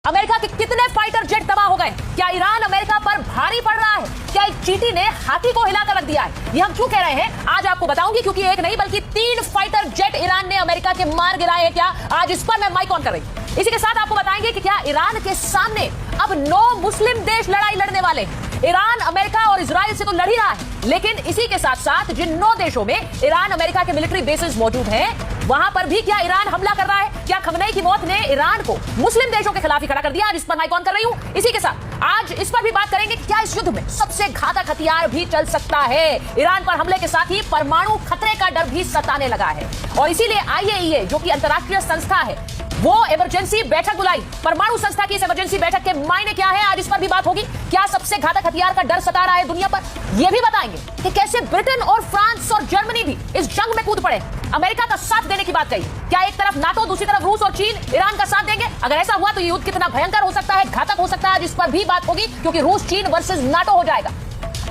America के कितने fighter jet तबाह हो गए? क्या ईरान अमेरिका पर भारी पड़ रहा है? क्या एक चींटी ने हाथी को हिलाकर रख दिया है? ये हम क्यों कह रहे हैं आज आपको बताऊंगी, क्योंकि एक नहीं बल्कि 3 फाइटर जेट ईरान ने अमेरिका के मार गिराए हैं। क्या आज इस पर मैं माइक ऑन कर रही हूं। इसी के साथ आपको बताएंगे कि क्या ईरान के सामने अब 9 मुस्लिम देश लड़ाई लड़ने वाले हैं। ईरान अमेरिका और इजराइल से तो लड़ ही रहा है, लेकिन इसी के साथ साथ जिन 9 देशों में ईरान अमेरिका के मिलिट्री बेसेस मौजूद हैं, वहां पर भी क्या ईरान हमला कर रहा है? क्या खमनई की मौत ने ईरान को मुस्लिम देशों के खिलाफ ही खड़ा कर दिया? आज इस पर माइक ऑन कर रही हूं। इसी के साथ आज इस पर भी बात करेंगे कि क्या इस युद्ध में सबसे घातक हथियार भी चल सकता है। ईरान पर हमले के साथ ही परमाणु खतरे का डर भी सताने लगा है और इसीलिए IAEA जो कि अंतर्राष्ट्रीय संस्था है, वो इमरजेंसी बैठक बुलाई। परमाणु संस्था की इस इमरजेंसी बैठक के मायने क्या है, आज इस पर भी बात होगी। क्या सबसे घातक हथियार का डर सता रहा है दुनिया पर, यह भी बताएंगे कि कैसे ब्रिटेन और फ्रांस और जर्मनी भी इस जंग में कूद पड़े, अमेरिका का साथ देने की बात कही। क्या एक तरफ नाटो, दूसरी तरफ रूस और चीन ईरान का साथ देंगे? अगर ऐसा हुआ तो ये युद्ध कितना भयंकर हो सकता है, घातक हो सकता है, आज इस पर भी बात होगी, क्योंकि रूस चीन वर्सेस नाटो हो जाएगा।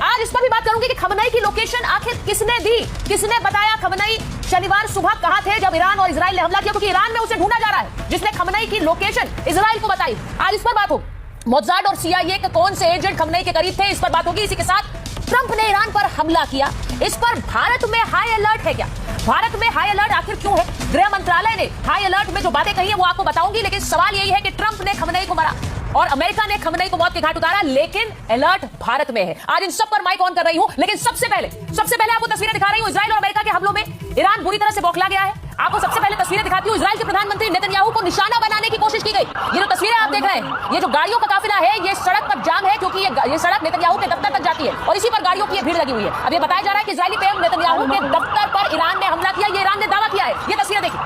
आज इस पर भी बात करूंगी कि खमनई की लोकेशन आखिर किसने दी, किसने बताया खमनई शनिवार सुबह कहां थे जब ईरान और इजराइल ने हमला किया, क्योंकि ईरान में उसे ढूंढा जा रहा है जिसने खमनई की लोकेशन इजराइल को बताई। आज इस पर बात होगी। मोसाद और CIA के कौन से एजेंट खमनई के करीब थे, इस पर बात होगी। इसी के साथ ट्रंप ने ईरान पर हमला किया, इस पर भारत में हाई अलर्ट है। क्या भारत में हाई अलर्ट आखिर क्यों है? गृह मंत्रालय ने हाई अलर्ट में जो बातें कही है वो आपको बताऊंगी, लेकिन सवाल यही है कि ट्रंप ने खमनई को मारा और अमेरिका ने खमनई को मौत के घाट उतारा, लेकिन अलर्ट भारत में है। आज इन सब पर माइक ऑन कर रही हूं, लेकिन सबसे पहले आपको तस्वीरें दिखा रही हूं। इजराइल और अमेरिका के हमलों में ईरान बुरी तरह से बौखला गया है। आपको सबसे पहले तस्वीरें दिखाती हूं। इजराइल के प्रधानमंत्री नेतन्याहू को निशाना बनाने की कोशिश की गई। ये जो तस्वीरें आप देख रहे हैं, ये जो गाड़ियों का काफिला है, ये सड़क पर जाम है, क्योंकि ये सड़क नेतन्याहू के दफ्तर तक जाती है और इसी पर गाड़ियों की भीड़ लगी हुई है। अब ये बताया जा रहा है कि इजरायली पीएम नेतन्याहू के दफ्तर पर ईरान ने हमला किया, ये ईरान ने दावा किया है। ये तस्वीरें देखिए।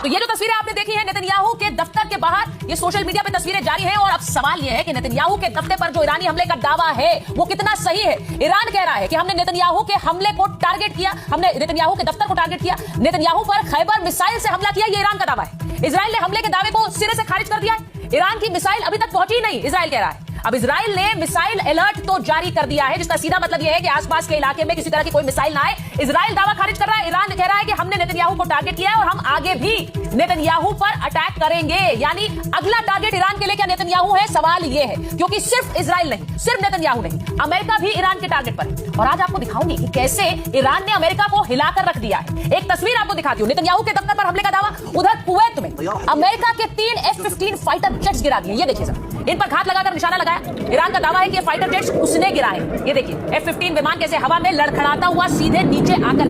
तो ये जो तस्वीरें आपने देखी है नेतन्याहू के दफ्तर के बाहर, ये सोशल मीडिया पे तस्वीरें जारी हैं और अब सवाल ये है कि नेतन्याहू के दफ्तर पर जो ईरानी हमले का दावा है वो कितना सही है। ईरान कह रहा है कि हमने नेतन्याहू के हमले को टारगेट किया, हमने नेतन्याहू के दफ्तर को टारगेट किया, नेतन्याहू पर खैबर मिसाइल से हमला किया, ये ईरान का दावा है। इजराइल ने हमले के दावे को सिरे से खारिज कर दिया है। ईरान की मिसाइल अभी तक पहुंची नहीं, इजराइल कह रहा है। अब इजराइल ने मिसाइल अलर्ट तो जारी कर दिया है, जिसका सीधा मतलब यह है कि आसपास के इलाके में किसी तरह की कोई मिसाइल ना आए। इजराइल दावा खारिज कर रहा है, ईरान कह रहा है कि हमने नेतन्याहू को टारगेट किया है और हम आगे भी नेतन्याहू पर अटैक करेंगे। यानी अगला टारगेट ईरान के लिए क्या नेतन्याहू है? सवाल यह है, क्योंकि सिर्फ इजराइल नहीं, सिर्फ नेतन्याहू नहीं, अमेरिका भी ईरान के टारगेट पर है। और आज आपको दिखाऊंगी कि कैसे ईरान ने अमेरिका को हिलाकर रख दिया है। एक तस्वीर आपको दिखाती हूं, नेतन्याहू के दफ्तर पर हमले का दावा। उधर कुवैत में अमेरिका के 3 F-15 फाइटर जेट्स गिरा दिए। ये देखिए सर, इन पर घात लगाकर निशाना लगाया। ईरान का दावा है कि फाइटर जेट्स उसने गिराए। ये देखिए F-15 विमान कैसे हवा में लड़खड़ाता हुआ सीधे नीचे आकर